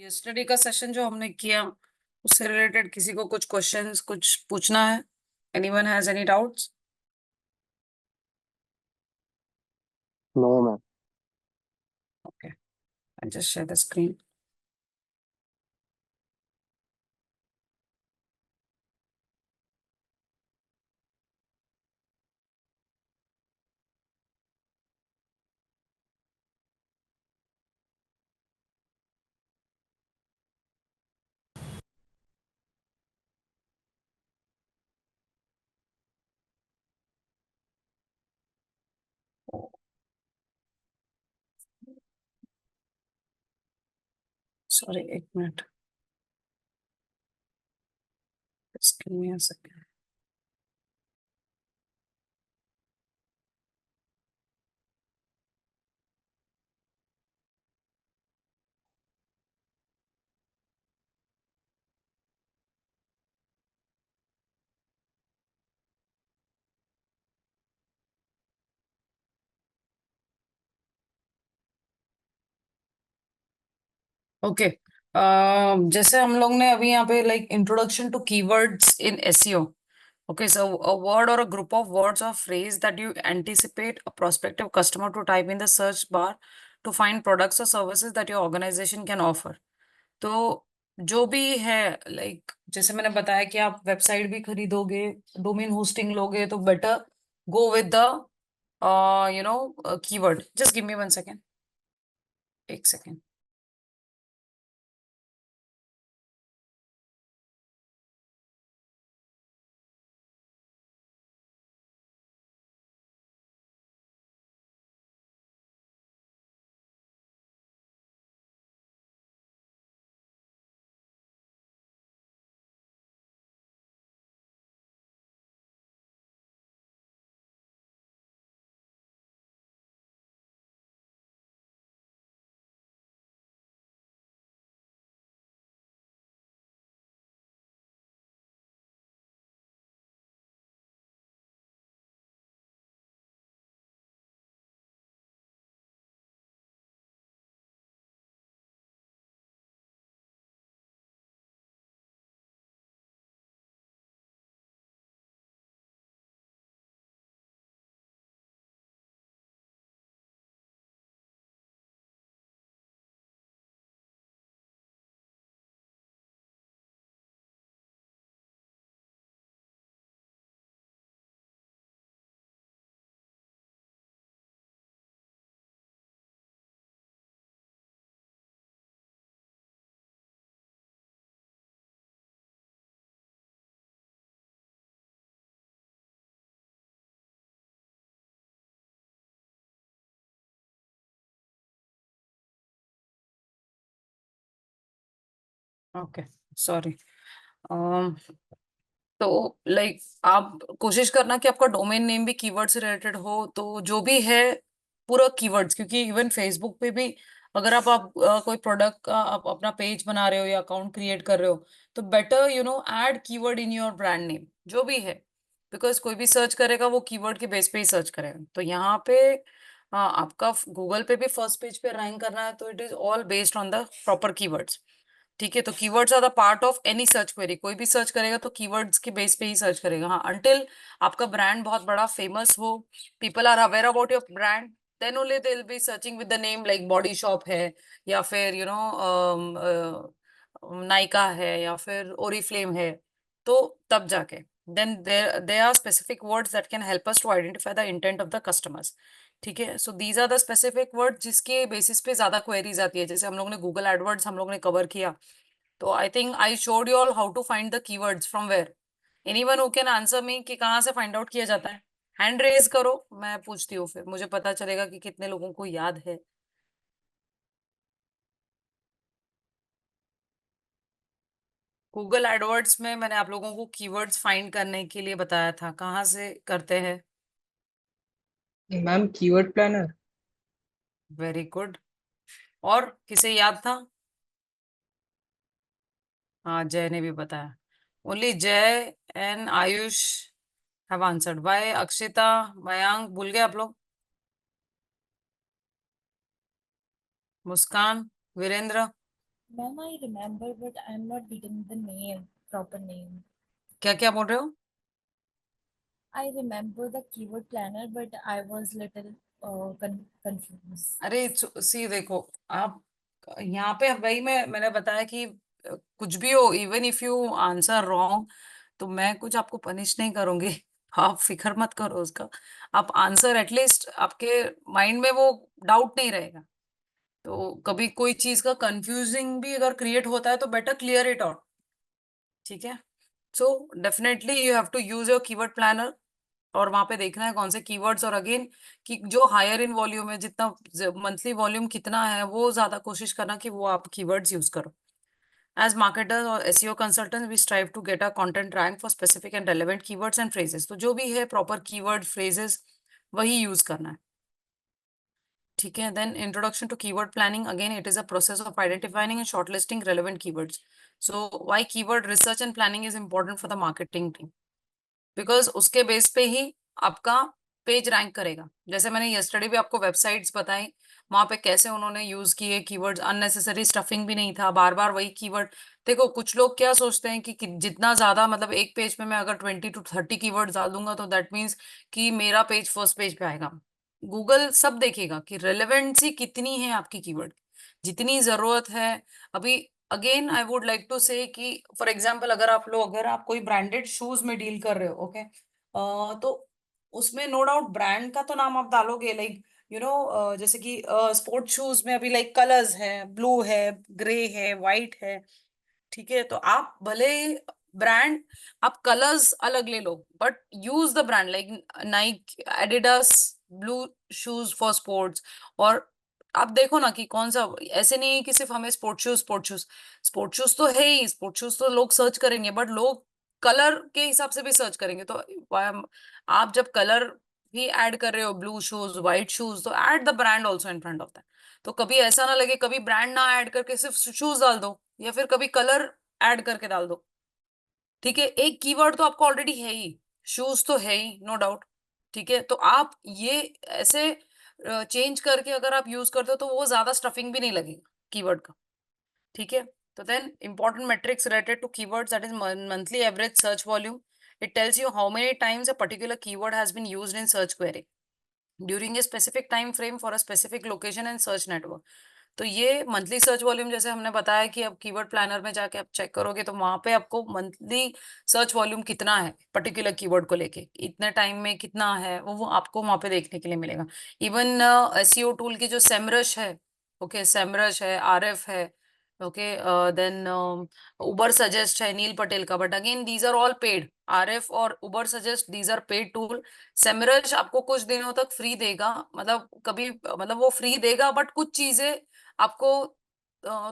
Yesterday का session जो हमने किया उससे रिलेटेड किसी को कुछ क्वेश्चंस कुछ पूछना है? Anyone has any doubts? No ma'am. Okay, I just share the screen. Sorry, एक मिनट, स्क्रीन में आ सकते. ओके, जैसे हम लोग ने अभी यहाँ पे like introduction to keywords in SEO. Okay, so a word or a group of words or phrase that you anticipate a prospective customer to type in the search bar to find products or services that your organization can offer. तो जो भी है, like जैसे मैंने बताया कि आप website भी खरीदोगे, डोमेन होस्टिंग लोगे, तो better go with the keyword. Just give me 1 second, एक सेकेंड. Okay, sorry. तो लाइक आप कोशिश करना कि आपका डोमेन नेम भी कीवर्ड से रिलेटेड हो, तो जो भी है पूरा कीवर्ड्स, क्योंकि इवन फेसबुक पे भी अगर आप कोई प्रोडक्ट का आप अपना पेज बना रहे हो या अकाउंट क्रिएट कर रहे हो, तो better add keyword in your brand name जो भी है. बिकॉज कोई भी सर्च करेगा वो कीवर्ड के बेस पे ही सर्च करेगा. तो यहाँ पे आपका गूगल पे भी फर्स्ट पेज पे रैंक करना है, तो it is all based on the proper keywords. ठीक है, तो keywords are the part of any search query. कोई भी सर्च करेगा तो कीवर्ड्स के बेस पे ही सर्च करेगा. हाँ, अंटिल आपका ब्रांड बहुत बड़ा फेमस हो, people are aware about your brand, then only they will be searching with the name, like body shop है, या फिर नायका है, या फिर ओरिफ्लेम है. तो तब जाके then there are specific words that can help us to identify the intent of the customers. ठीक है, so these are the specific word जिसके बेसिस पे ज्यादा क्वेरीज आती है. जैसे हम लोग ने गूगल एडवर्ड्स हम लोग ने कवर किया, तो I think I showed you all how to find the keywords from where. Anyone who can answer me कि कहाँ से फाइंड आउट किया जाता है? हैंड रेज करो, मैं पूछती हूँ, फिर मुझे पता चलेगा कि कितने लोगों को याद है. गूगल एडवर्ड्स में मैंने आप लोगों को कीवर्ड्स फाइंड करने के लिए बताया था, कहाँ से करते हैं? Ma'am keyword planner. Very good. और किसे याद था? हाँ, जय ने भी बताया. Only Jai and Ayush have answered. By Akshita, Mayank भूल गए आप लोग? मुस्कान, Virendra? Ma'am, I remember, but I'm not getting the name, proper name. क्या क्या बोल रहे हो? I remember the keyword planner, but I was little confused. अरे सी देखो, आप यहाँ पे वही मैंने बताया कि कुछ भी हो, even if you answer wrong, तो मैं कुछ आपको पनिश नहीं करूंगी। आप फिक्र मत करो उसका। आप आंसर एटलीस्ट आपके माइंड में वो डाउट नहीं रहेगा। तो कभी कोई चीज का कंफ्यूजिंग भी अगर क्रिएट होता है तो बेटर क्लियर इट आउट। ठीक है। So definitely you have to use your keyword planner, और वहां पे देखना है कौन से कीवर्ड्स, और अगेन कि जो हायर इन वॉल्यूम है, जितना मंथली वॉल्यूम कितना है, वो ज्यादा कोशिश करना कि वो आप कीवर्ड्स यूज करो। एज मार्केटर्स और SEO consultant we strive to get a content rank for specific and relevant keywords and phrases. तो जो भी है प्रॉपर कीवर्ड फ्रेजेस वही यूज करना है। ठीक है। Then introduction to keyword planning, again it is a process of identifying and shortlisting relevant keywords. So why keyword research and planning is important for the marketing team, because उसके base पे ही आपका page rank करेगा। जैसे मैंने yesterday भी आपको websites बताई, वहां पे कैसे उन्होंने यूज किए कीवर्ड्स, अननेसेसरी स्टफिंग भी नहीं था, बार बार वही कीवर्ड। देखो कुछ लोग क्या सोचते हैं कि जितना ज्यादा मतलब एक पेज पे मैं अगर 20 to 30 कीवर्ड्स डाल दूंगा तो दैट मीन्स कि मेरा पेज फर्स्ट पेज पे आएगा। गूगल सब देखेगा कि रेलेवेंसी कितनी है आपकी कीवर्ड, जितनी जरूरत है। अभी again I would like to say कि फॉर एग्जाम्पल अगर आप कोई ब्रांडेड शूज में डील कर रहे हो, ओके, तो उसमें नो डाउट ब्रांड का तो नाम आप डालोगे, लाइक जैसे कि स्पोर्ट शूज में अभी लाइक कलर्स है, ब्लू है, ग्रे है, वाइट है। ठीक है। तो आप भले ब्रांड, आप कलर्स अलग ले लो, but use the brand like Nike, Adidas, blue shoes for sports. और आप देखो ना कि कौन सा, ऐसे नहीं है कि सिर्फ हमें स्पोर्ट शूज तो है ही, स्पोर्ट शूज तो लोग सर्च करेंगे, बट लोग कलर के हिसाब से भी सर्च करेंगे। तो आप जब कलर भी ऐड कर रहे हो, ब्लू शूज, व्हाइट शूज, तो add the brand also in front of that. तो कभी ऐसा ना लगे, कभी ब्रांड ना ऐड करके सिर्फ शूज डाल दो, या फिर कभी कलर ऐड करके डाल दो। ठीक है। एक कीवर्ड तो आपको ऑलरेडी है ही, शूज तो है ही, नो डाउट। ठीक है। तो आप ये ऐसे चेंज करके अगर आप यूज करते हो तो वो ज्यादा स्टफिंग भी नहीं लगेगा कीवर्ड का। ठीक है। तो then important metrics related to keywords, that is monthly average search volume. It tells you how many times a particular keyword has been used in search query during a specific time frame for a specific location and search network. तो ये monthly search volume, जैसे हमने बताया कि अब keyword planner में जाके आप चेक करोगे तो वहां पे आपको मंथली सर्च वॉल्यूम कितना है पर्टिकुलर कीवर्ड को लेके, इतने टाइम में कितना है, वो आपको वहां पे देखने के लिए मिलेगा। इवन एसईओ टूल की जो सेमरश है, ओके, सेमरश है, आरएफ है, ओके, देन उबर सजेस्ट है नील पटेल का, but again these are all paid. Ahrefs और Ubersuggest, these are paid tool. Semrush आपको कुछ दिनों तक फ्री देगा, मतलब कभी मतलब वो फ्री देगा, बट कुछ चीजें आपको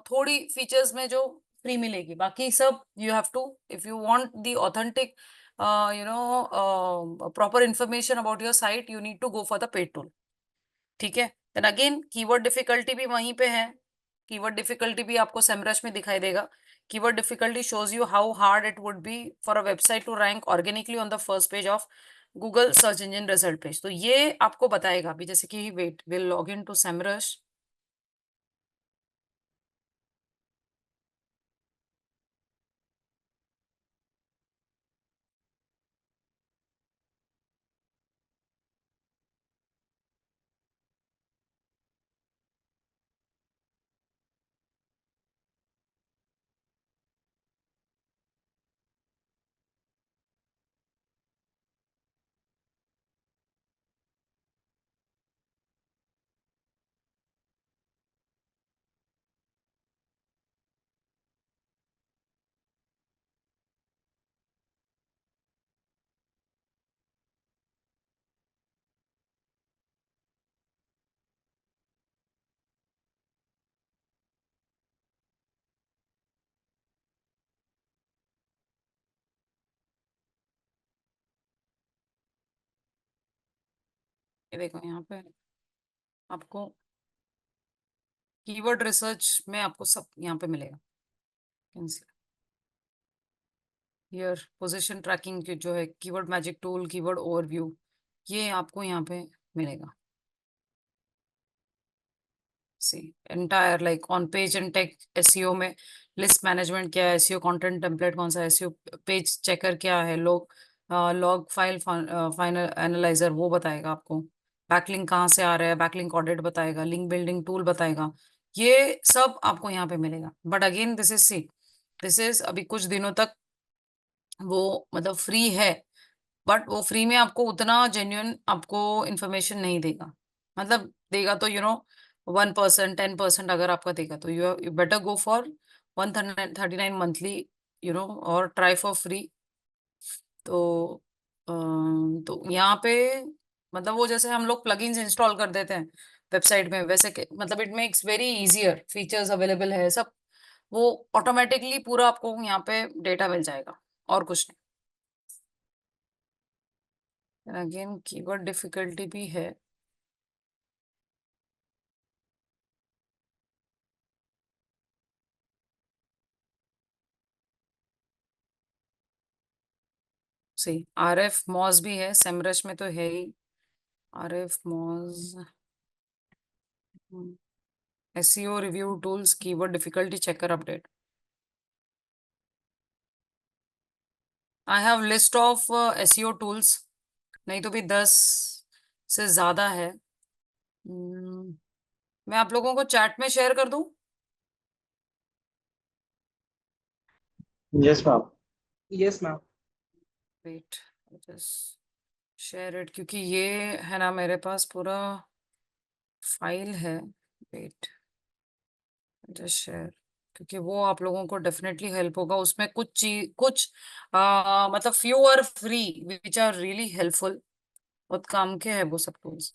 थोड़ी फीचर्स में जो फ्री मिलेगी, बाकी सब you have to, if you want the authentic proper information about your site, you need to go for the paid tool. ठीक है। देन अगेन कीवर्ड डिफिकल्टी भी वहीं पे है। कीवर्ड डिफिकल्टी भी आपको सेमरश में दिखाई देगा। Keyword difficulty shows you how hard it would be for a website to rank organically on the first page of Google search engine result page. तो ये आपको बताएगा अभी, जैसे कि wait will log in to SEMrush. ये देखो यहाँ पे आपको कीवर्ड रिसर्च में आपको सब यहाँ पे मिलेगा। हियर पोजीशन ट्रैकिंग की जो है, keyword magic tool, keyword overview, ये आपको यहाँ पे मिलेगा। See entire like on page and tech SEO में लिस्ट मैनेजमेंट क्या है, एसईओ कंटेंट टेम्पलेट कौन सा है, एसईओ पेज चेकर क्या है, लॉग फाइल फाइनल एनालाइजर वो बताएगा आपको, बैकलिंक कहाँ से आ रहा है, बैकलिंक ऑडिट बताएगा, लिंक बिल्डिंग टूल बताएगा। ये सब आपको यहाँ पे मिलेगा। बट अगेन दिस इज अभी कुछ दिनों तक वो मतलब फ्री है, बट वो फ्री में आपको उतना जेन्युइन आपको इंफॉर्मेशन नहीं देगा। मतलब देगा तो 1%, 10% अगर आपका देगा तो you better go for 139 monthly, और ट्राई फॉर फ्री। तो तो यहाँ पे मतलब वो जैसे हम लोग प्लगइन्स इंस्टॉल कर देते हैं वेबसाइट में, वैसे मतलब it makes very easier, features available है सब, वो ऑटोमेटिकली पूरा आपको यहाँ पे डेटा मिल जाएगा और कुछ नहीं। अगेन कीवर्ड डिफिकल्टी भी है। सही, आरएफ मॉज भी है, सेमरश में तो है ही Ahrefs Moz. SEO review tools, keyword difficulty checker update. I have list of SEO tools, नहीं तो भी 10 से ज्यादा है। मैं आप लोगों को चैट में शेयर कर दूं? Yes ma'am. Yes ma'am. Wait, just share it, क्योंकि ये है ना मेरे पास पूरा फाइल है। वेट, जस्ट शेयर, क्योंकि वो आप लोगों को डेफिनेटली हेल्प होगा। उसमें कुछ चीज कुछ मतलब few are free which are really helpful, बहुत काम के है वो सब टूल्स।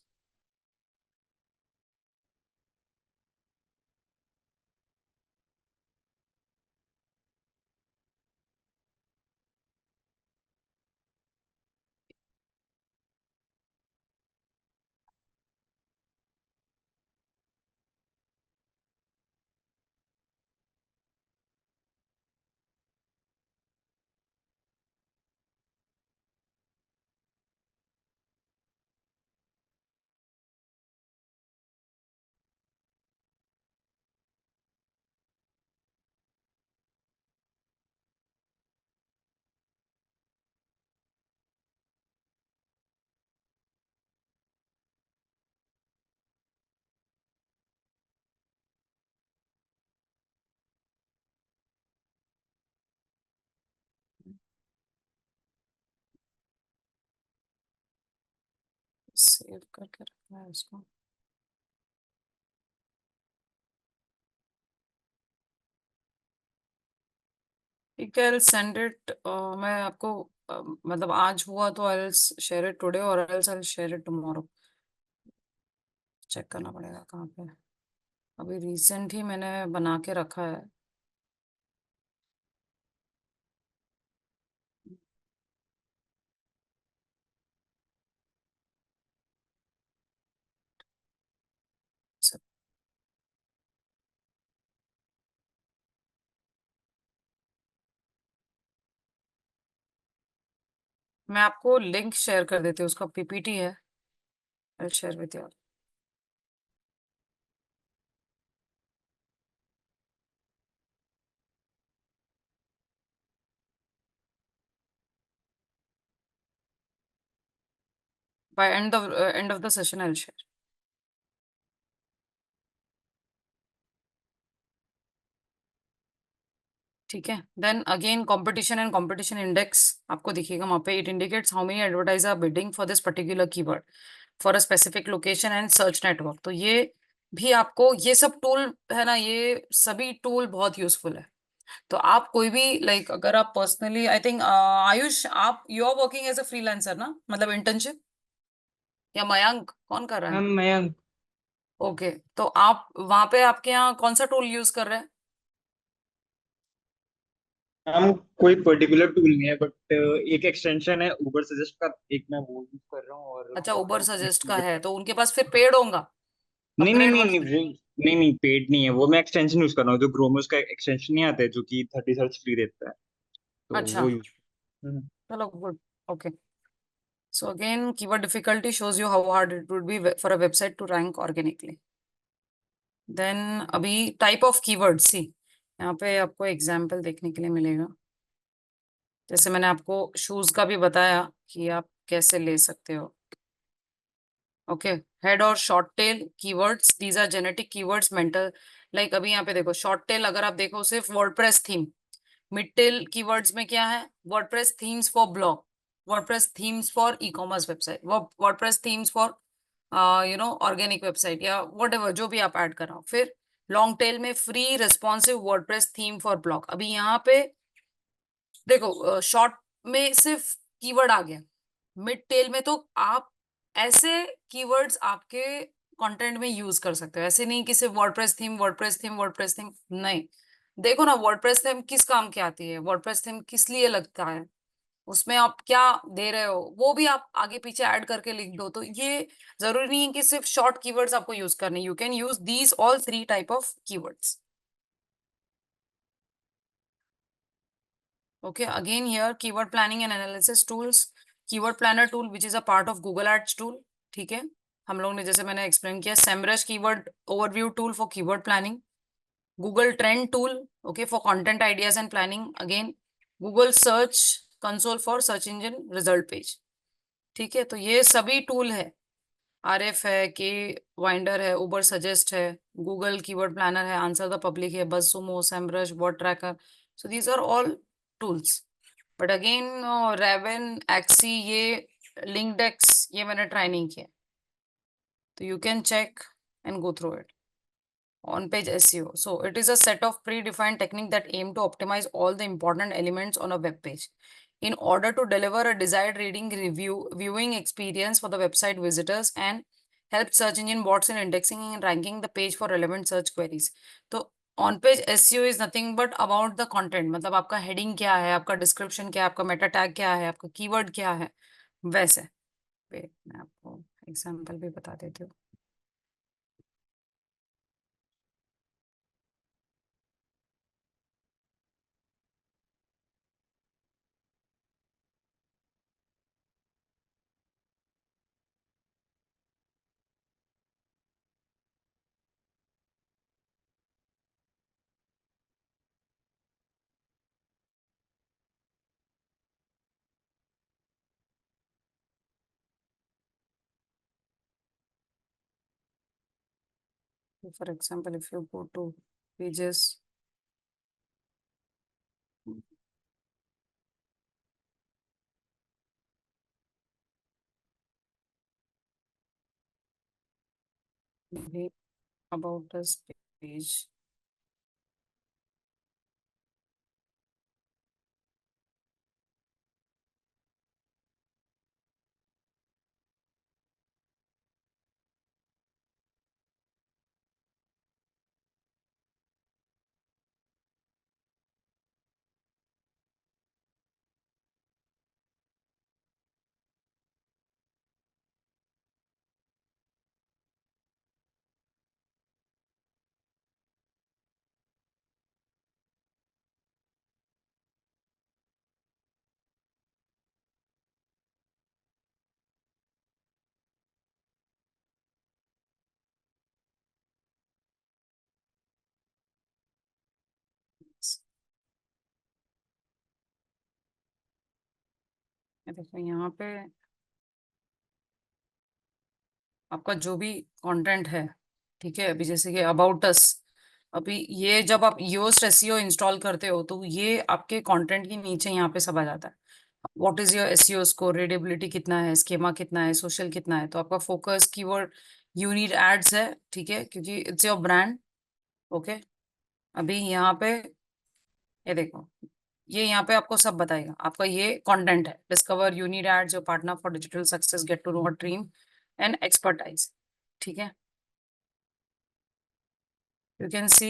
सेव करके रखना है उसको। ठीक है, आई सेंड इट। मैं आपको मतलब आज हुआ तो आई शेयर इट टुडे, और I share it tomorrow. Check करना पड़ेगा कहाँ पे, अभी रिसेंट ही मैंने बना के रखा है। सब- मैं आपको लिंक शेयर कर देती हूँ, उसका पीपीटी है, I share with you. By end of the session I share. ठीक है, then again competition and competition index आपको दिखेगा वहां पे। It indicates how many advertiser are bidding for this particular keyword for a specific location and search network. तो ये भी आपको, ये सब टूल है ना, ये सभी टूल बहुत यूजफुल है। तो आप कोई भी लाइक अगर आप पर्सनली, आई थिंक आयुष, आप you are working as a freelancer ना, मतलब इंटर्नशिप, या मयंक कौन कर रहा है? मैम मयंक। ओके, तो आप वहां पे आपके यहाँ कौन सा टूल यूज कर रहे हैं? मैम कोई पर्टिकुलर टूल नहीं है, बट एक एक्सटेंशन है उबर सजेस्ट का, एक मैं वो यूज कर रहा हूँ और अच्छा, उबर बहुत सजेस्ट का हेल्प। है तो उनके पास फिर पेड होगा, नहीं नहीं अपग्रेड नहीं नहीं वर्जन। नहीं नहीं, पेड नहीं है वो, मैं एक्सटेंशन यूज कर रहा हूँ, जो क्रोमोस का एक्सटेंशन नहीं आता है जो कि 30 सर्च फ्री देता है, तो अच्छा, वो यूज। चलो good. Okay, so again keyword difficulty shows you how hard it would be for a website to rank organically. Then अभी टाइप ऑफ कीवर्ड सी, यहाँ पे आपको एग्जाम्पल देखने के लिए मिलेगा। जैसे मैंने आपको शूज का भी बताया कि आप कैसे ले सकते हो। ओके, हेड और short tail keywords, these are generic keywords mental. Like अभी यहाँ पे देखो शॉर्ट टेल, अगर आप देखो सिर्फ WordPress theme. Mid tell keywords में क्या है? WordPress themes for blog, WordPress themes for e commerce website, WordPress themes for organic website या वट जो भी आप ऐड कर रहे हो। फिर लॉन्ग टेल में free responsive WordPress theme for blog. अभी यहाँ पे देखो शॉर्ट में सिर्फ कीवर्ड आ गया, मिड टेल में तो आप ऐसे कीवर्ड्स आपके कंटेंट में यूज कर सकते हो। ऐसे नहीं कि सिर्फ WordPress theme WordPress theme WordPress theme, नहीं। देखो ना वर्डप्रेस थीम किस काम की आती है, वर्डप्रेस थीम किस लिए लगता है, उसमें आप क्या दे रहे हो वो भी आप आगे पीछे ऐड करके लिख दो। तो ये जरूरी नहीं है कि सिर्फ शॉर्ट कीवर्ड्स आपको यूज करने, you can use these all three type of keywords. Okay, again here keyword planning and analysis tools, keyword planner tool which is a part of Google Ads tool। ठीक है, हम लोग ने जैसे मैंने explain किया, SEMrush keyword overview tool for keyword planning, Google trend tool okay for content ideas and planning, again Google search console for search engine result page. ठीक है, तो ये सभी टूल है, RF है, के वाइंडर है, उबर सजेस्ट है, गूगल कीवर्ड प्लानर है, आंसर द पब्लिक है, BuzzSumo, SEMrush, word tracker. So these are all tools. But again Raven, एक्सी, ये लिंकडेक्स ये मैंने ट्राई नहीं किया, तो you can check and go through it. On page SEO, so it is a set of predefined technique that aim to optimize all the important elements on a web page in order to deliver a desired reading viewing experience for the website visitors and help search engine bots in indexing and ranking the page for relevant search queries। तो on page SEO is nothing but about the content, मतलब आपका heading क्या है, आपका description क्या है, आपका Meta tag क्या है, आपका कीवर्ड क्या है, वैसे। वेट मैं आपको एग्जांपल भी बता देती हूँ। For example if you go two pages, maybe about this page, ये देखो यहाँ पे आपका जो भी कंटेंट है, ठीक है, अभी जैसे कि अबाउट अस, अभी ये जब आप योस्ट एसईओ इंस्टॉल करते हो तो ये आपके कंटेंट के नीचे यहाँ पे सब आ जाता है। What is your SEO score, readability कितना है, स्कीमा कितना है, सोशल कितना है। तो आपका focus keyword you need ads है, ठीक है, क्योंकि इट्स योर ब्रांड। ओके, अभी यहाँ पे ये देखो, ये यहाँ पे आपको सब बताएगा। आपका ये कंटेंट है, discover unit ads your partner for digital success, get to know a dream and expertise. ठीक है, यू कैन सी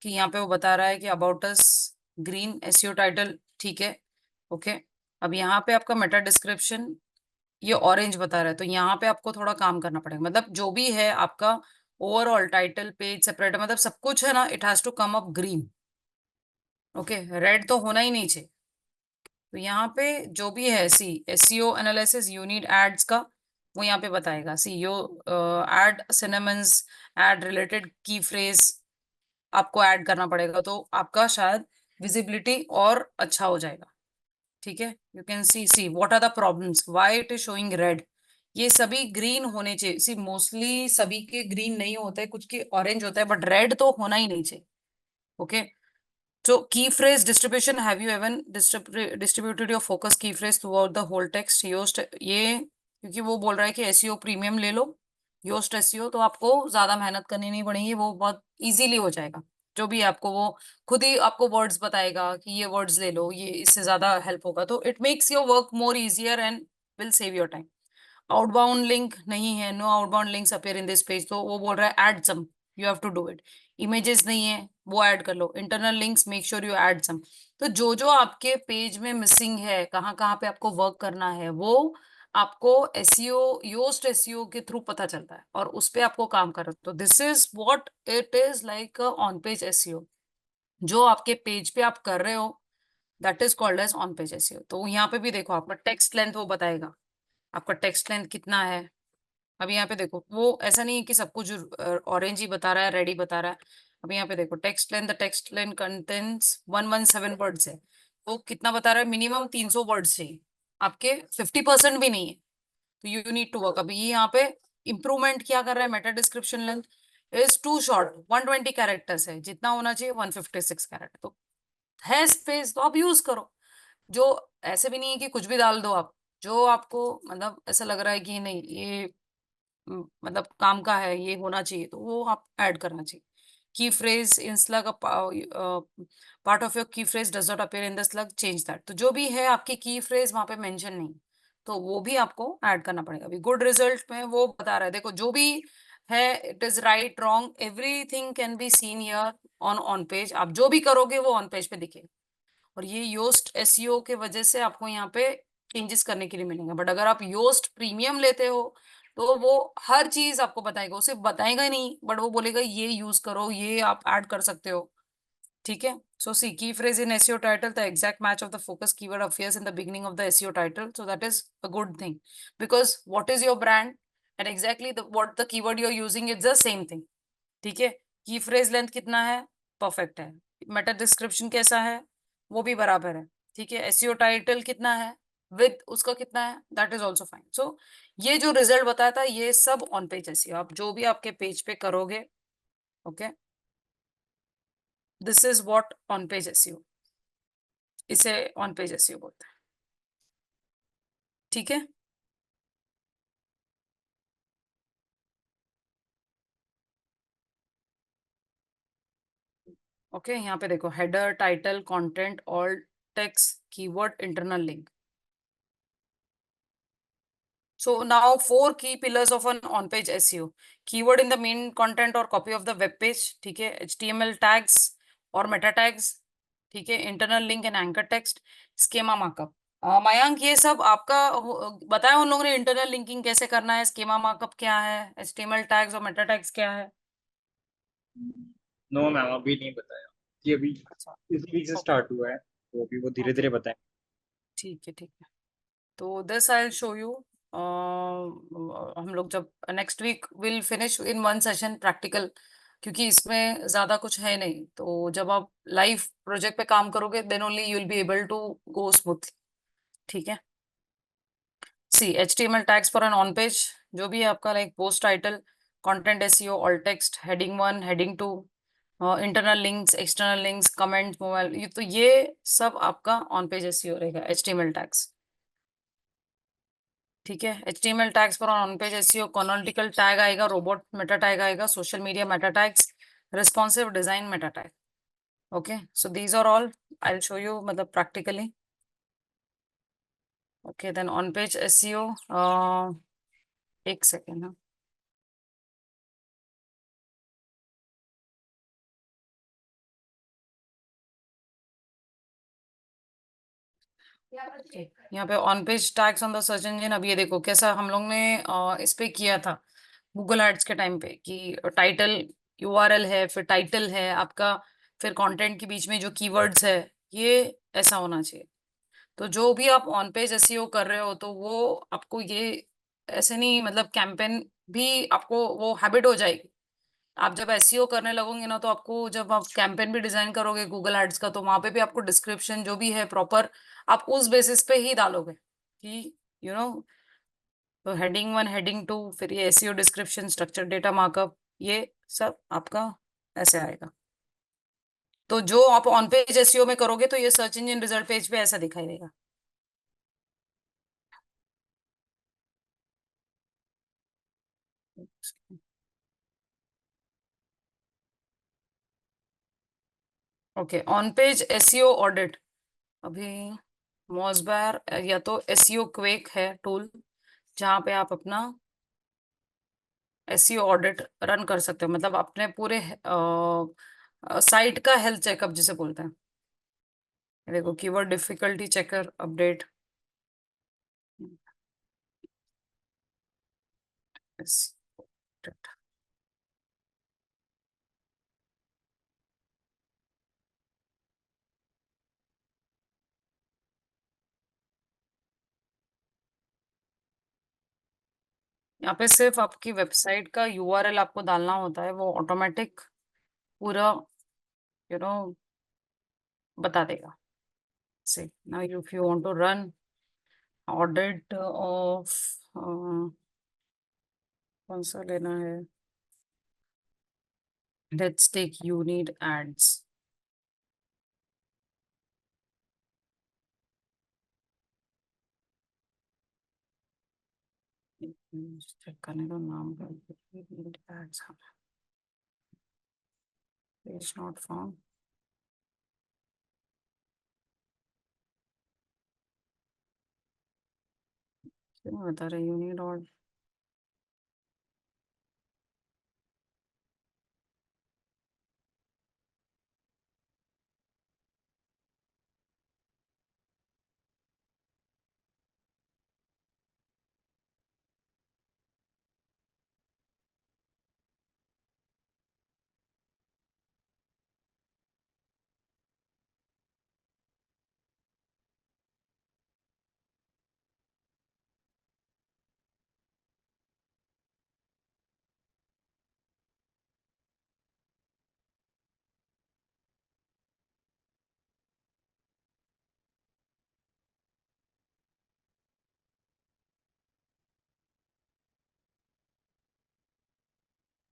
कि यहाँ पे वो बता रहा है कि about us, green SEO title, ठीक है। ओके, अब यहाँ पे आपका मेटा डिस्क्रिप्शन ये ऑरेंज बता रहा है, तो यहाँ पे आपको थोड़ा काम करना पड़ेगा। मतलब जो भी है आपका ओवरऑल टाइटल पेज सेपरेट, मतलब सब कुछ है ना, it has to come up green. Okay, red तो होना ही नहीं चाहिए। तो यहाँ पे जो भी है सी एसईओ एनालिसिस यूनिट एड्स का, वो यहाँ पे बताएगा। सी यो एड सिनेमन्स, एड रिलेटेड की फ्रेज आपको ऐड करना पड़ेगा, तो आपका शायद विजिबिलिटी और अच्छा हो जाएगा। ठीक है, you can see what are the problems, why it is showing red. ये सभी ग्रीन होने चाहिए। सी मोस्टली सभी के ग्रीन नहीं होते हैं, कुछ के ऑरेंज होता है, बट रेड तो होना ही नहीं चाहिए। Okay, so key phrase distribution, have you even distributed your focus key phrase throughout the whole text? Yoast ये क्योंकि वो बोल रहा है कि एसईओ प्रीमियम ले लो, योस्ट एसईओ, तो आपको ज्यादा मेहनत करनी नहीं पड़ेगी, वो बहुत इजीली हो जाएगा। जो भी आपको वो खुद ही आपको वर्ड्स बताएगा कि ये वर्ड्स ले लो, ये इससे ज्यादा हेल्प होगा, तो it makes your work more easier and will save your time. Outbound link नहीं है, no outbound links appear in this page, तो वो बोल रहा है add some, you have to do it. Images नहीं है, वो ऐड कर लो। Internal links, make sure you add some. तो जो जो आपके पेज में मिसिंग है, कहाँ कहाँ पे आपको वर्क करना है, वो आपको एसईओ, योस्ट एसईओ के थ्रू पता चलता है, और उस पे आपको काम करना। तो this is what it is like on page SEO. जो आपके पेज पे आप कर रहे हो, that is called as on page SEO. तो यहाँ पे भी देखो, आपका टेक्स्ट लेंथ वो बताएगा, आपका टेक्स्ट लेंथ कितना है। अभी यहाँ पे देखो, वो ऐसा नहीं है कि सब कुछ ऑरेंज ही बता रहा है, रेड ही बता रहा है। अभी यहाँ पे देखो, टेक्स्ट लेंथ कंटेंट्स 117 वर्ड्स है, वो कितना बता रहा है, मिनिमम 300 वर्ड्स चाहिए, आपके 50% भी नहीं है, तो यू नीड टू वर्क। अभी ये यहाँ पे इंप्रूवमेंट क्या कर रहा है, meta description length is too short, 120 characters है, जितना होना चाहिए 156 कैरेक्टर। तो है स्पेस तो आप यूज करो। जो ऐसे भी नहीं है कि कुछ भी डाल दो आप, जो आपको मतलब ऐसा लग रहा है कि नहीं ये मतलब काम का है, ये होना चाहिए, तो वो आप ऐड करना चाहिए। Key phrase in slug, part of your key phrase does not appear in the slug, change that. तो जो भी है आपकी की फ्रेज वहां पे मेंशन नहीं, तो वो भी आपको ऐड करना पड़ेगा। अभी गुड रिजल्ट में वो बता रहा है, देखो जो भी है, it is right wrong everything can be seen here on page. आप जो भी करोगे वो ऑन पेज पे दिखेगा, और ये योस्ट एसईओ के वजह से आपको यहाँ पे चेंजेस करने के लिए मिलेंगे। बट अगर आप योस्ट प्रीमियम लेते हो, तो वो हर चीज आपको बताएगा, उसे बताएगा ही नहीं, बट वो बोलेगा ये यूज करो, ये आप ऐड कर सकते हो। ठीक है, सो सी की phrase in SEO title, the exact match of the focus keyword appears in the beginning of the SEO title, so that is a good thing, because what is your brand and exactly what the keyword you're using is the same thing। ठीक है, की phrase length कितना है, perfect है। Meta description कैसा है, वो भी बराबर है। ठीक है, एसईओ टाइटल कितना है, विद उसका कितना है, दैट इज ऑल्सो फाइन। सो ये जो रिजल्ट बताया था, ये सब ऑन पेज एसईओ, आप जो भी आपके पेज पे करोगे, okay, this is what on page SEO, इसे ऑन पेज एसईओ बोलते हैं। ठीक है, ओके, यहाँ पे देखो, header, title, content, all text, keyword, internal link. So now 4 key pillars of an on-page SEO. Keyword in the main content or copy of the web page, ठीक है, HTML tags और meta tags, ठीक है, internal link and anchor text, schema markup। Mayank, ये सब आपका बताया उन लोगों ने, इंटरनल लिंकिंग कैसे करना है, स्कीमा मार्कअप क्या है, HTML टैग्स और मेटा टैग्स क्या है? नो मैम, अभी नहीं बताया, कि अभी अच्छा, इस वीक से ओके, स्टार्ट हुआ है, तो अभी वो धीरे ओके, धीरे बताएं। ठीक है, ठीक है। तो this I will show you, हम लोग जब next week will finish in one session practical, क्योंकि इसमें ज्यादा कुछ है नहीं, तो जब आप लाइव प्रोजेक्ट पे काम करोगे, then only you will be able to go smoothly. ठीक है, see HTML tags for an on page, जो भी है आपका, like post title, content SEO, alt text, heading 1, heading 2, internal links, external links, comment, mobile, ये तो ये सब आपका ऑन पेज एसईओ रहेगा, HTML टैग्स। ठीक है, HTML tags for on page SEO, canonical tag आएगा, रोबोट मेटा टैग आएगा, social media meta tags, responsive design meta tag. Okay, so these are all, I will show you मतलब practically. Okay, then on page SEO, एक second. यहाँ पे on page tags on the search engine, अब ये देखो कैसा हम लोग ने इस पे किया था गूगल एड्स के टाइम पे, कि टाइटल यूआरएल है, फिर टाइटल है आपका, फिर कंटेंट के बीच में जो कीवर्ड्स है, ये ऐसा होना चाहिए। तो जो भी आप ऑन पेज एसईओ कर रहे हो, तो वो आपको ये ऐसे नहीं, मतलब कैंपेन भी आपको वो हैबिट हो जाएगी। आप जब एसईओ करने लगोगे ना, तो आपको जब आप कैंपेन भी डिजाइन करोगे गूगल एड्स का, तो वहां पे भी आपको डिस्क्रिप्शन जो भी है प्रॉपर, आप उस बेसिस पे ही डालोगे कि यू नो तो हेडिंग 1, हेडिंग 2, फिर ये SEO description, structure data markup, ये सब आपका ऐसे आएगा। तो जो आप ऑन पेज एसईओ में करोगे तो ये सर्च इंजन रिजल्ट पेज पे ऐसा दिखाई देगा। Okay, on page SEO audit. अभी मोजबार या तो एसईओ क्वेक है टूल, जहाँ पे आप अपना एसईओ ऑडिट रन कर सकते हो, मतलब अपने पूरे साइट का हेल्थ चेकअप जिसे बोलते हैं। ये देखो, कीवर्ड डिफिकल्टी चेकर अपडेट। यहाँ पे सिर्फ आपकी वेबसाइट का यूआरएल आपको डालना होता है, वो ऑटोमेटिक पूरा यू नो बता देगा। Say now if you want to run audit of, कौन सा लेना है, लेट्स टेक यूनिट एड्स। चेक करने का नाम unit ads, page not found. क्यों बता रहे यूनिट और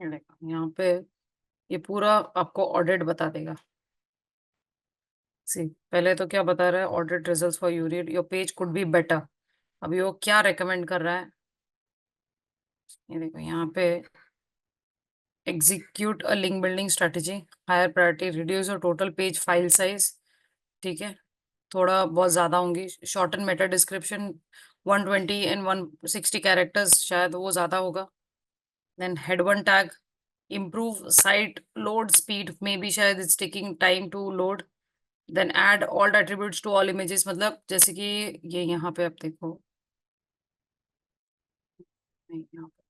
ये देखो यहाँ पे ये पूरा आपको ऑडिट बता देगा। सी, पहले तो क्या बता रहा है, audit results for unit, your page could be better. अभी वो क्या रेकमेंड कर रहा है, ये देखो यहाँ पे, execute a link building strategy, higher priority, reduce your total page file size. ठीक है, थोड़ा बहुत ज्यादा होंगी। Shorten meta description, 120 and 160 characters, शायद वो ज्यादा होगा। Then head one tag, improve site load speed, maybe शायद it's taking time to load. Then add alt attributes to all images, मतलब जैसे कि ये यहाँ पे आप देखो, नहीं, यहाँ पे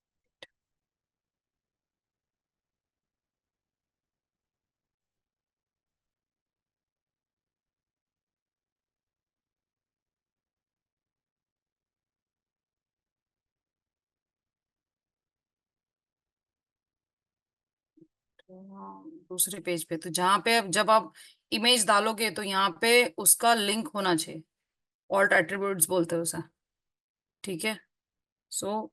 दूसरे पेज पे, तो जहाँ पे जब आप इमेज डालोगे तो यहाँ पे उसका लिंक होना चाहिए। ऑल्ट एट्रीब्यूट्स बोलते हैं उसे। ठीक है, so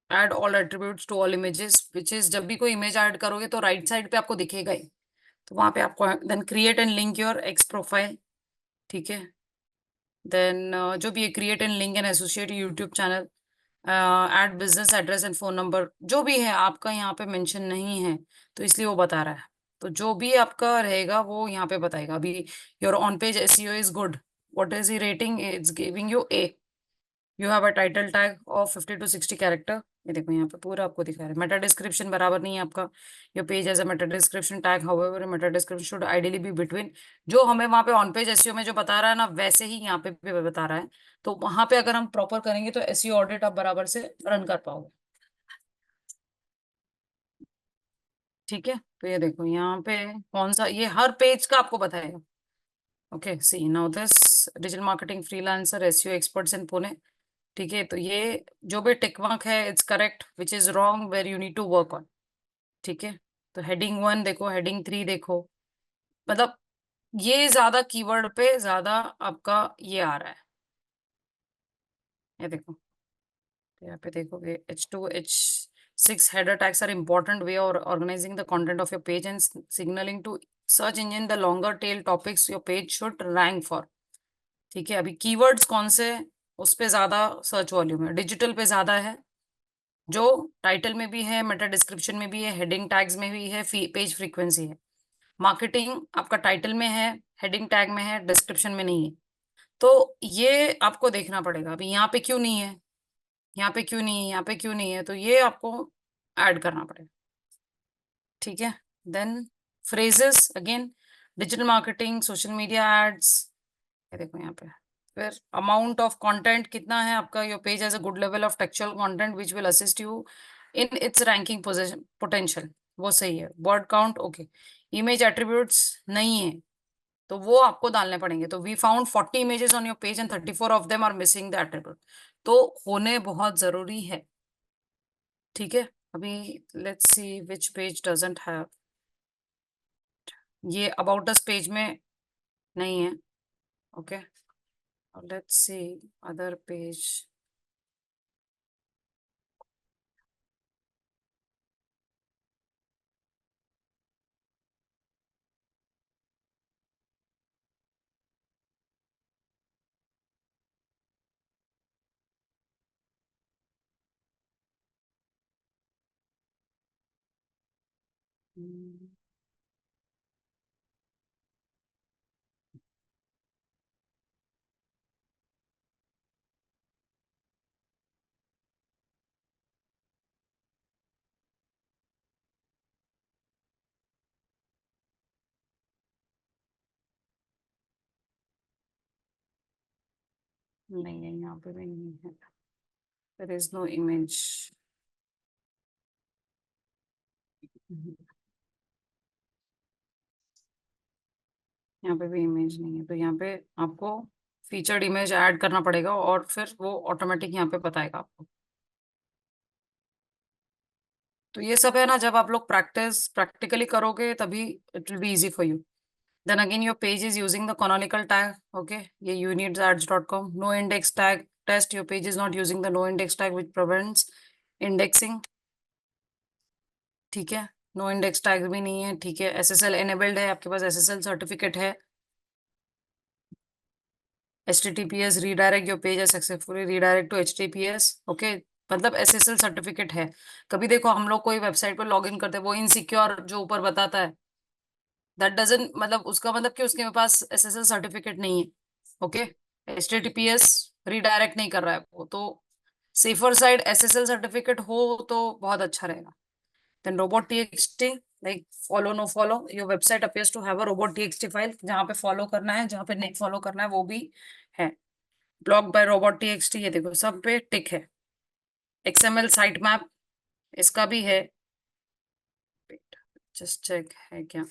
add all attributes to all images, which is जब भी कोई इमेज ऐड करोगे तो राइट साइड पे आपको दिखेगा ही, तो वहां पे आपको then create and link your X profile. ठीक है, देन जो भी create and link and associate YouTube channel, add business address and phone number, जो भी है आपका यहाँ पे मेंशन नहीं है, तो इसलिए वो बता रहा है। तो जो भी आपका रहेगा वो यहाँ पे बताएगा। अभी your on page SEO is good, what is the rating, it's giving U A. You have a title tag of 50 to 60 character. ये देखो यहाँ पे पूरा आपको दिखा रहा है। मेटा डिस्क्रिप्शन बराबर नहीं है आपका, your page as a meta description tag, however meta description should ideally be between, जो हमें वहां पे ऑन पेज एसईओ में जो बता रहा है ना, वैसे ही यहाँ पे भी बता रहा है। तो वहां पे अगर हम प्रॉपर करेंगे तो एसईओ ऑडिट आप बराबर से रन कर पाओगे। ठीक है, तो ये देखो यहाँ पे कौन सा, ये हर पेज का आपको बताएगा। Okay, see now this, digital marketing freelancer SEO experts in Pune. ठीक है, तो ये जो भी टिक मार्क है it's correct, which is wrong where you need to work on. ठीक है, तो हेडिंग 1 देखो, हेडिंग 3 देखो, मतलब ये ज्यादा कीवर्ड पे ज्यादा आपका ये आ रहा है। ये देखो, तो यहाँ पे देखोगे H2 H6 header tags are important way or organizing the content of your page and signaling to search engine the longer tail topics your page should rank for। ठीक है, अभी कीवर्ड्स कौन से, उस पे ज्यादा सर्च वॉल्यूम है, digital पे ज्यादा है, जो टाइटल में भी है, मेटा डिस्क्रिप्शन में भी है, हेडिंग टैग्स में भी है, पेज फ्रीक्वेंसी है। मार्केटिंग आपका टाइटल में है, हेडिंग टैग में है, डिस्क्रिप्शन में नहीं है। तो ये आपको देखना पड़ेगा, अभी यहाँ पे क्यों नहीं है, यहाँ पे क्यों नहीं है, यहाँ पे क्यों नहीं है, तो ये आपको ऐड करना पड़ेगा। ठीक है, then phrases again, digital marketing, social media ads, ये देखो यहाँ पे। फिर अमाउंट ऑफ कंटेंट कितना है आपका, your page has a good level of textual content which will assist you in its ranking potential, वो सही है। Word count okay. Image attributes नहीं है, तो वो आपको डालने पड़ेंगे। तो we found 40 images on your page and 34 of them are missing the attribute, तो होने बहुत जरूरी है। ठीक है, अभी let's see which page doesn't have, ये अबाउट अस पेज में नहीं है। Okay, let's see other page. नहीं है, यहाँ पे भी नहीं है, देयर इज नो इमेज। यहाँ पे भी इमेज नहीं है, तो यहाँ पे आपको फीचर्ड इमेज ऐड करना पड़ेगा और फिर वो ऑटोमेटिक यहाँ पे बताएगा आपको। तो ये सब है ना, जब आप लोग प्रैक्टिकली करोगे तभी it will be easy for you. Then again your page is using the canonical tag. Okay, ये unitsads.com, no index tag test, your page is not using the no index tag which prevents indexing. ठीक है, no index tag भी नहीं है। ठीक है, SSL enabled है, आपके पास SSL सर्टिफिकेट है। HTTPS redirect your page has successfully redirect to HTTPS। Okay, मतलब SSL सर्टिफिकेट है। कभी देखो हम लोग कोई वेबसाइट पर लॉग इन करते हैं, वो इनसिक्योर जो ऊपर बताता है, दैट डजंट मतलब उसका मतलब कि उसके पास SSL सर्टिफिकेट नहीं है। ओके, HTTPS रिडायरेक्ट नहीं कर रहा है वो, तो सेफर साइड SSL सर्टिफिकेट हो तो बहुत अच्छा रहेगा। Then robot.txt, like follow no follow, your website appears to have a robot.txt file, जहाँ पे फॉलो करना है, जहाँ पे नहीं फॉलो करना है वो भी है। ब्लॉक बाय robot.txt, ये देखो सब पे टिक है। XML साइट मैप, इसका भी है, जस्ट चेक है क्या।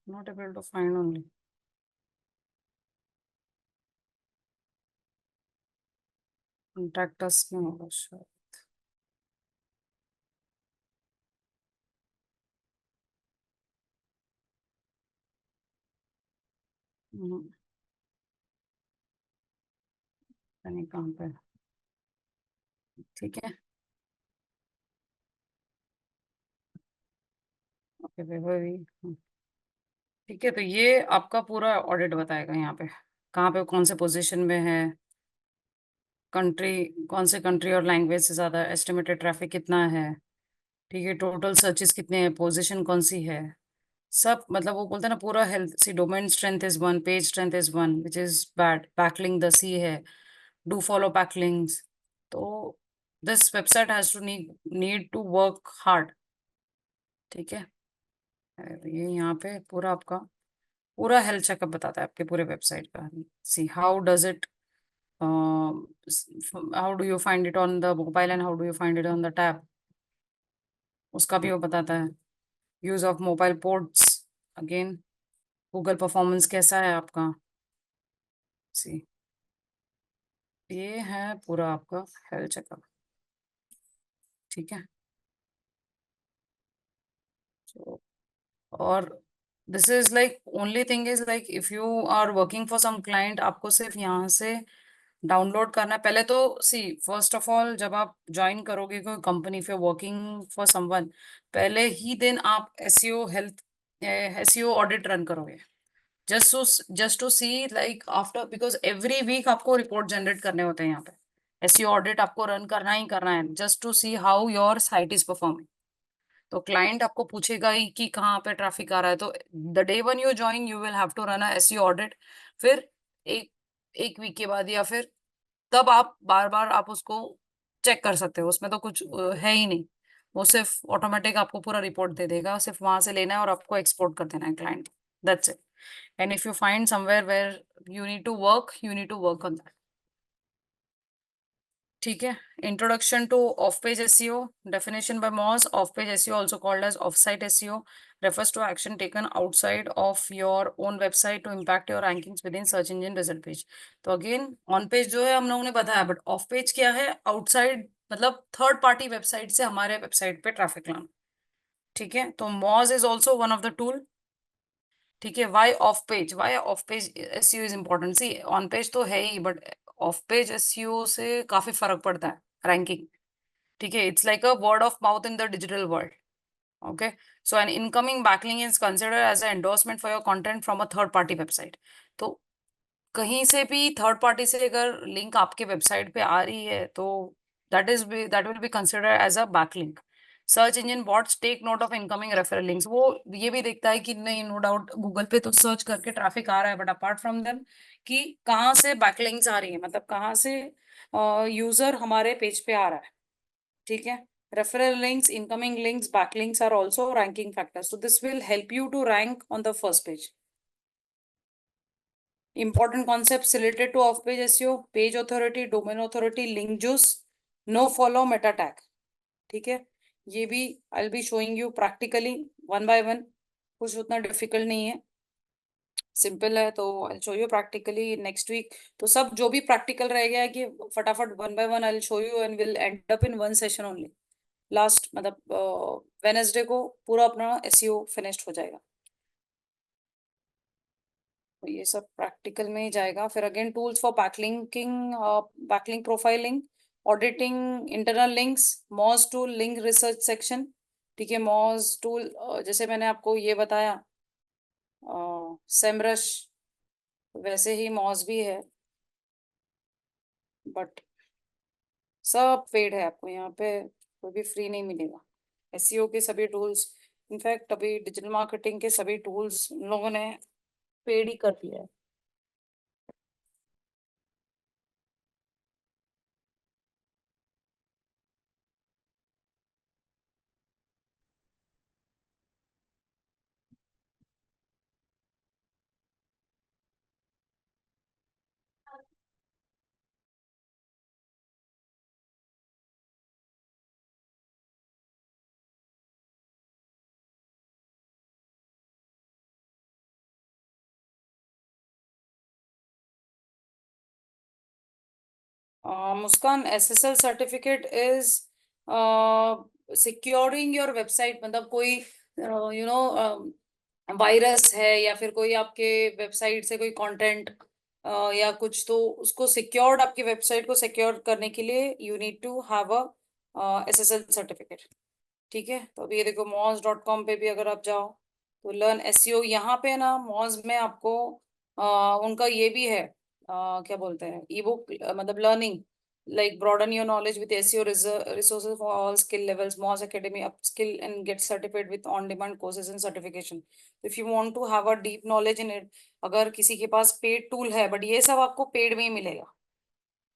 Not able to find only, contact us में होगा शायद। हम्म, पता नहीं कहाँ पे। ठीक है, ओके, वही। ठीक है, तो ये आपका पूरा ऑडिट बताएगा यहाँ पे। कहाँ पे कौन से पोजीशन में है, कंट्री कौन से कंट्री और लैंग्वेज से ज्यादा, एस्टिमेटेड ट्रैफिक कितना है, ठीक है, टोटल सर्चेस कितने हैं, पोजीशन कौन सी है, सब मतलब वो बोलते हैं ना पूरा health see, domain strength is one, page strength is one, which is bad, backlink the see है, डू फॉलो बैकलिंक्स। तो this website has to need to work hard, ठीक है। ये यहाँ पे पूरा आपका पूरा हेल्थ चेकअप बताता है आपके पूरे वेबसाइट का। See how does it, how do you find it on the mobile and how do you find it on the tab, उसका भी वो बताता है। Use of mobile ports, again Google performance कैसा है आपका, सी ये है पूरा आपका हेल्थ चेकअप, ठीक है। So, और this is like only thing is like if you are working for some client, आपको सिर्फ यहाँ से डाउनलोड करना है पहले तो। सी फर्स्ट ऑफ ऑल जब आप ज्वाइन करोगे कोई कंपनी, फिर वर्किंग फॉर समवन, पहले ही दिन आप SEO health SEO audit run करोगे, just to see like after, because every week आपको रिपोर्ट जनरेट करने होते हैं यहाँ पे, एसईओ ऑडिट आपको रन करना ही करना है, just to see how your site is performing. तो क्लाइंट आपको पूछेगा ही कि कहाँ पे ट्रैफिक आ रहा है, तो the day one you join you will have to run a SEO audit. फिर एक एक वीक के बाद या फिर तब आप बार बार आप उसको चेक कर सकते हो, उसमें तो कुछ है ही नहीं, वो सिर्फ ऑटोमेटिक आपको पूरा रिपोर्ट दे देगा, सिर्फ वहां से लेना है और आपको एक्सपोर्ट कर देना है client, that's it. And if you find somewhere where you need to work, you need to work on that, ठीक है। Introduction to off page SEO, definition by Moz, off page SEO also called as off site SEO, refers to action taken outside of your own website to impact your rankings within search engine result page। तो again on page जो है हम लोगों ने बताया, but off page क्या है, outside मतलब थर्ड पार्टी वेबसाइट से हमारे वेबसाइट पे ट्रैफिक लाना, ठीक है। तो Moz is also one of the tool, ठीक है। Why off page SEO is important, see on page तो है ही, बट ऑफ पेज एसईओ से काफी फर्क पड़ता है रैंकिंग, ठीक है। It's like a word of mouth in the digital world, okay। So an incoming backlink is considered as an endorsement for your content from a third party website। तो कहीं से भी थर्ड पार्टी से अगर link आपके website पे आ रही है तो that will be considered as a backlink. Search engine bots take note of incoming referral links, वो ये भी देखता है कि नहीं, नो डाउट गूगल पे तो सर्च करके ट्रैफिक आ रहा है, बट अपार्ट फ्रॉम देम कि कहाँ से बैकलिंक्स आ रही है, मतलब कहाँ से यूजर हमारे पेज पे आ रहा है, ठीक है। Referral links, incoming links, backlinks are also ranking factors. So this will help you to rank on the first page. Important concepts related to off-page SEO: page authority, domain authority, link juice, no follow, meta tag. ठीक है, ये भी I'll be showing you practically one by one. कुछ उतना difficult नहीं है, simple है, तो I'll show you practically next week। तो सब जो भी प्रैक्टिकल रह गया है कि फटाफट one by one I'll show you and will end up in one session only। Last मतलब वेनेसडे को पूरा अपना एसईओ फिनिश्ड हो जाएगा, तो ये सब प्रैक्टिकल में ही जाएगा। फिर again tools for backlinking, backlink profiling, auditing internal links, Moj tool, link research section, ठीक है। मॉज टूल जैसे मैंने आपको ये बताया, सेमरश वैसे ही मॉज भी है, बट सब पेड है, आपको यहाँ पे कोई भी फ्री नहीं मिलेगा। एसईओ के सभी टूल्स, इनफैक्ट अभी डिजिटल मार्केटिंग के सभी टूल्स उन लोगों ने पेड ही कर दिया है। Muskan, SSL certificate is securing your website, मतलब कोई यू नो वायरस है या फिर कोई आपके वेबसाइट से कोई कंटेंट या कुछ, तो उसको सिक्योर्ड, आपकी वेबसाइट को सिक्योर करने के लिए you need to have a SSL certificate, ठीक है। तो अभी ये देखो moz.com पे भी अगर आप जाओ तो लर्न एसईओ, यहाँ पे ना मॉज में आपको उनका ये भी है, क्या बोलते हैं, ई बुक, मतलब learning, like broaden your knowledge with SEO resources for all skill levels, Moz Academy, upskill and get certified with on-demand courses and certification. If you want to have a deep knowledge in it, अगर किसी के पास paid tool है, but ये सब आपको paid में ही मिलेगा,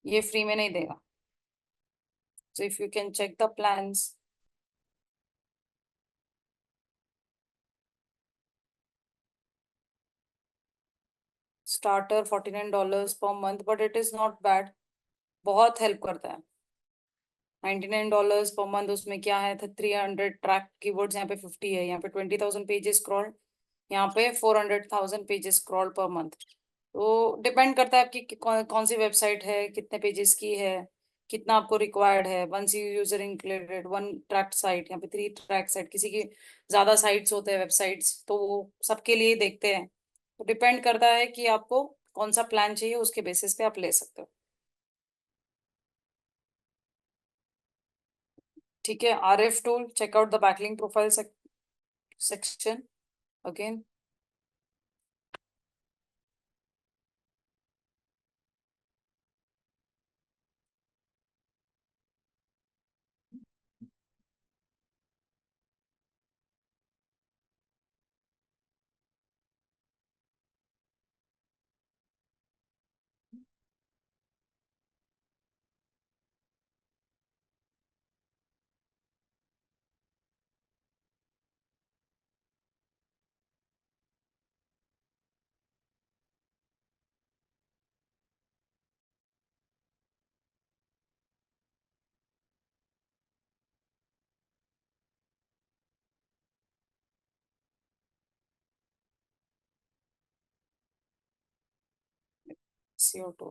ये फ्री में नहीं देगा. So if you can check the plans. Starter $49 per month, but it is not bad. बहुत हेल्प करता है. $99 पर मंथ. उसमें क्या है, 300 ट्रैक कीवर्ड्स, यहाँ पे 50 है, यहाँ पे 20,000 पेजेस स्क्रॉल, यहाँ पे 400,000 पेजेस स्क्रॉल पर मंथ. तो डिपेंड करता है आपकी कौन सी वेबसाइट है, कितने पेजेस की है, कितना आपको रिक्वायर्ड है. Once you user included one track site, यहाँ पे 3 ट्रैक साइट, किसी की ज्यादा साइट्स होते हैं वेबसाइट्स, तो वो सबके लिए देखते हैं. तो डिपेंड करता है कि आपको कौन सा प्लान चाहिए, उसके बेसिस पे आप ले सकते हो. ठीक है. RF tool, checkout the backlink profile section again. CO2,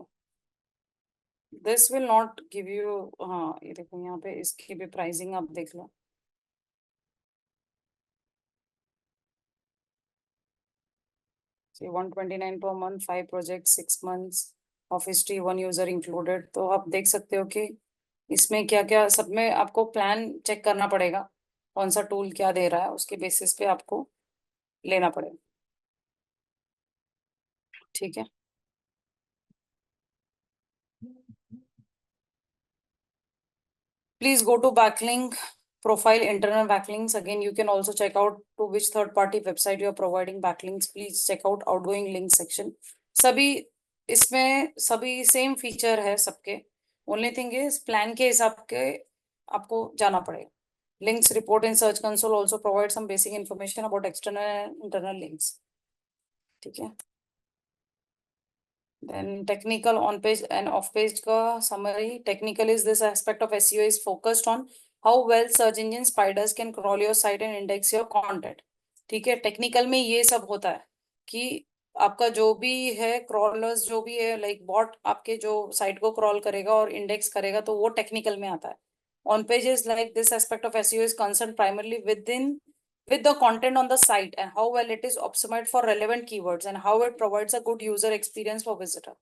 this will not give you. हाँ, ये देखो यहाँ पे इसकी भी प्राइसिंग आप देख लो. See, 129 per month, 5 projects, 6 months of history, 1 user included. तो आप देख सकते हो कि इसमें क्या क्या, सब में आपको प्लान चेक करना पड़ेगा, कौन सा टूल क्या दे रहा है, उसके बेसिस पे आपको लेना पड़ेगा. ठीक है. Please go to backlink profile, internal backlinks. Again, you can also check out to which third party website you are providing backlinks. Please check out outgoing link section. सभी इसमें सभी सेम फीचर है सबके. ओनली थिंग इज प्लान के हिसाब के आपको जाना पड़ेगा. Links report in Search Console also provide some basic information about external and internal links. ठीक है. Then technical on page and off page का summary. Technical is this aspect of SEO is focused on how well search engine spiders can crawl your site and index your content. ठीक है. Technical में ये सब होता है कि आपका जो भी है क्रॉलर्स, जो भी है लाइक बॉट आपके जो साइट को क्रॉल करेगा और इंडेक्स करेगा, तो वो टेक्निकल में आता है. On page is like this aspect of SEO is concern primarily with the content on the site and how well it is optimized for relevant keywords and how it provides a good user experience for visitor.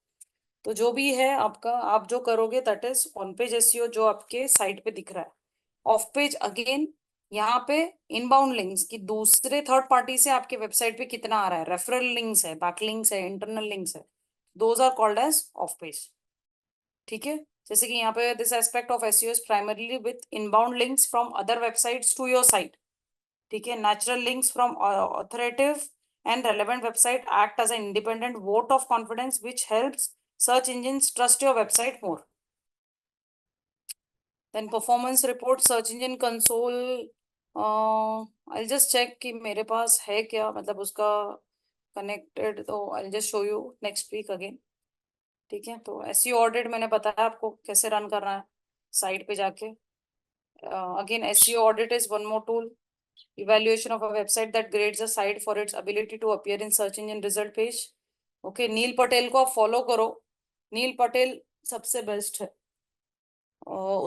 तो जो भी है आपका, आप जो करोगे that is on page SEO, जो आपके साइट पे दिख रहा है. ऑफ पेज अगेन, यहाँ पे इनबाउंड लिंक्स की दूसरे थर्ड पार्टी से आपके वेबसाइट पे कितना आ रहा है, रेफरल लिंक्स है, बैक लिंक्स है, इंटरनल लिंक्स है, those are called as of page. ठीक है. जैसे कि यहाँ पे this aspect of SEO is primarily with inbound links from other websites to your site. ठीक है. Natural links from authoritative and relevant website act as an independent vote of confidence which helps search engines trust your website more. Then performance report, search engine console. I'll just check कि मेरे पास है क्या, मतलब उसका connected, तो I'll just show you next week again. ठीक है. तो SEO ऑडिट मैंने बताया आपको कैसे रन करना है साइट पे जाके. Again, SEO audit is one more tool. Evaluation of a website that grades a site for its ability to appear in search engine result page. Okay, नील पटेल को आप फॉलो करो. नील पटेल सबसे बेस्ट है.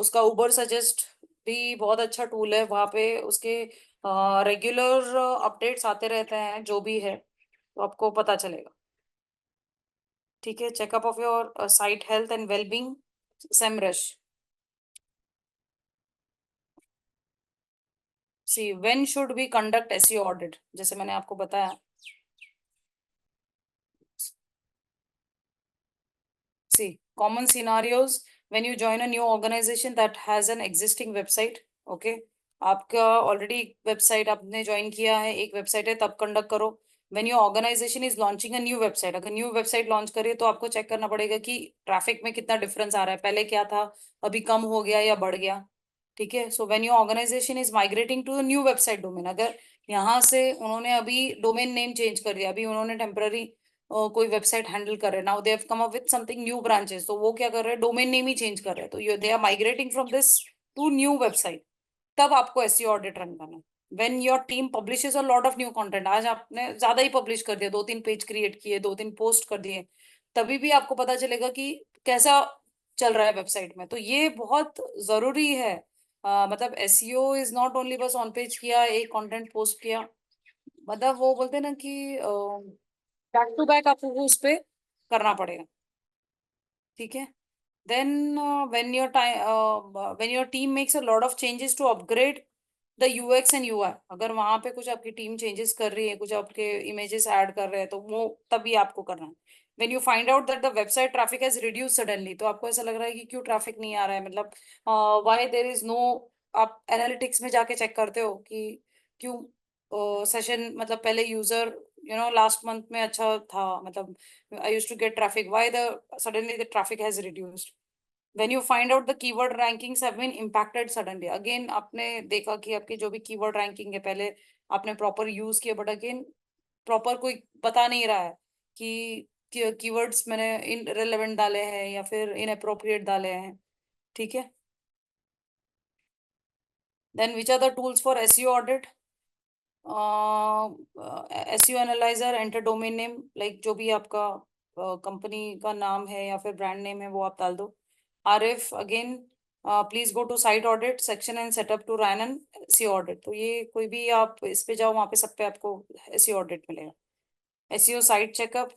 उसका उबर सजेस्ट भी बहुत अच्छा टूल है. वहां पे उसके रेगुलर अपडेट्स आते रहते हैं, जो भी है तो आपको पता चलेगा. ठीक है. Checkup of your site health and wellbeing, Semrush. See when should we conduct SEO audit, जैसे मैंने आपको बताया. See, common scenarios when you join a new organization that has an existing website. Okay, आपका ऑलरेडी वेबसाइट आपने join किया है, एक website है, तब कंडक्ट करो. when your organization is launching a new website, अगर न्यू वेबसाइट लॉन्च करिए तो आपको चेक करना पड़ेगा कि ट्रैफिक में कितना डिफरेंस आ रहा है, पहले क्या था, अभी कम हो गया या बढ़ गया. ठीक है. So when your organisation is migrating to new website domain, अगर यहाँ से उन्होंने अभी डोमेन नेम चेंज कर दिया, अभी उन्होंने टेम्पररी कोई वेबसाइट हैंडल कर रहे हैं, now they have come up with something new branches, तो वो क्या कर रहे हैं, डोमेन नेम ही चेंज कर रहे हैं, तो you they are migrating from this to new website. तब आपको एसईओ ऑडिट रन करना है. When your team publishes a lot of new content, आज आपने ज्यादा ही पब्लिश कर दिया, 2-3 पेज क्रिएट किए, 2-3 पोस्ट कर दिए, तभी भी आपको पता चलेगा कि कैसा चल रहा है वेबसाइट में. तो ये बहुत जरूरी है. मतलब एसईओ इज नॉट ओनली बस ऑन पेज किया, एक कंटेंट पोस्ट किया, मतलब वो बोलते हैं ना कि बैक टू बैक आपको उस पे करना पड़ेगा. ठीक है. then when your team makes a lot of changes to upgrade the UX and UI, अगर वहां पे कुछ आपकी टीम चेंजेस कर रही है, कुछ आपके इमेजेस ऐड कर रहे हैं, तो वो तभी आपको करना है. when you find out that the website traffic has reduced suddenly, तो आपको ऐसा लग रहा है कि क्यों ट्रैफिक नहीं आ रहा है, मतलब why there is no, आप एनालिटिक्स में जाके चेक करते हो कि क्यों सेशन, मतलब पहले यूजर लास्ट मंथ में अच्छा था, मतलब I used to get traffic, why the suddenly the traffic has reduced. when you find out the keyword rankings have been impacted suddenly, again आपने देखा कि आपके जो भी कीवर्ड रैंकिंग है, पहले आपने प्रॉपर यूज किया, बट अगेन प्रॉपर कोई बता नहीं रहा है कि कीवर्ड्स मैंने इनरिलेवेंट डाले हैं या फिर इनअप्रोप्रिएट डाले हैं. ठीक है. then which are the tools for SEO audit? SEO analyser, enter domain name, like जो भी आपका कंपनी का नाम है या फिर ब्रांड नेम है वो आप डाल दो. RF again, please go to site audit section and setup to run an SEO audit. तो ये कोई भी आप इस पे जाओ, वहाँ पे सब पे आपको SEO ऑडिट मिलेगा. SEO site checkup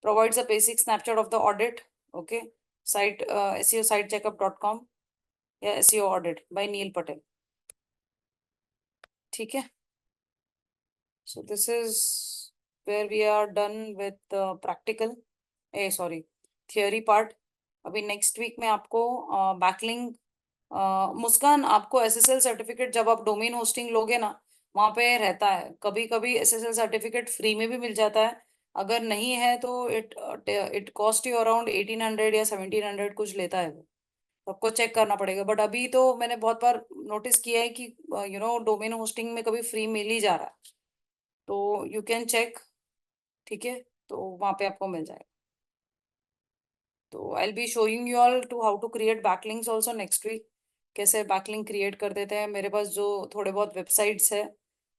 provides a basic snapshot of the audit. Okay, site SEOsitecheckup.com या SEO audit by नील पटेल. ठीक है. So this is where we are done with the practical, sorry, theory part. अभी next week में आपको backlink, मुस्कान, आपको SSL certificate जब आप domain hosting लोगे ना, वहाँ पे रहता है, कभी कभी SSL सर्टिफिकेट फ्री में भी मिल जाता है, अगर नहीं है तो इट कॉस्ट यू अराउंड 1800 या 1700 कुछ लेता है वो, तो आपको चेक करना पड़ेगा. बट अभी तो मैंने बहुत बार नोटिस किया है कि डोमेन होस्टिंग में कभी फ्री मिल ही जा रहा है, तो यू कैन चेक. ठीक है. तो वहां पे आपको मिल जाएगा. तो I will be showing you all too how to create backlinks also next week, कैसे बैकलिंक क्रिएट कर देते हैं. मेरे पास जो थोड़े बहुत वेबसाइट्स है,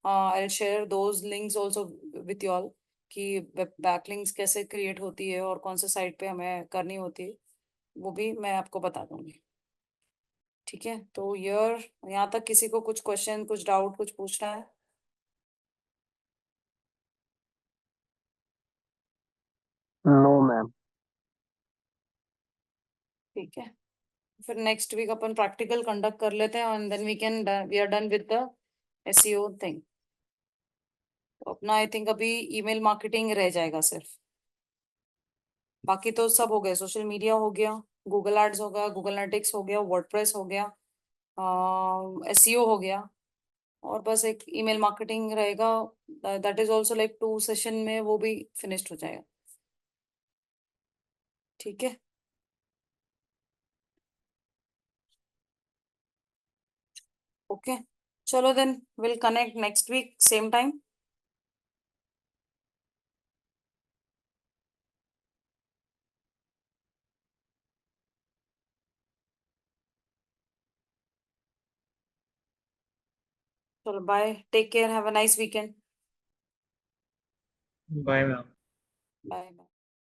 I will share those links also with you all, कि बैकलिंक्स कैसे क्रिएट होती है और कौन से साइट पे हमें करनी होती है, वो भी मैं आपको बता दूंगी. ठीक है. तो यहाँ तक किसी को कुछ क्वेश्चन, कुछ डाउट, कुछ पूछना है? No ma'am. ठीक है. फिर नेक्स्ट वीक अपन प्रैक्टिकल कंडक्ट कर लेते हैं and then we are done with the SEO thing. तो अपना आई थिंक अभी ईमेल मार्केटिंग रह जाएगा सिर्फ, बाकी तो सब हो गए. सोशल मीडिया हो गया, गूगल एड्स हो गया, गूगल एनालिटिक्स हो गया, वर्डप्रेस हो गया, एसईओ हो गया, और बस एक ईमेल मार्केटिंग रहेगा. That is also like 2 session में वो भी फिनिश्ड हो जाएगा. ठीक है. ओके, चलो then will connect next week same time. चलो bye, take care, have a nice weekend. Bye ma'am. Bye bye.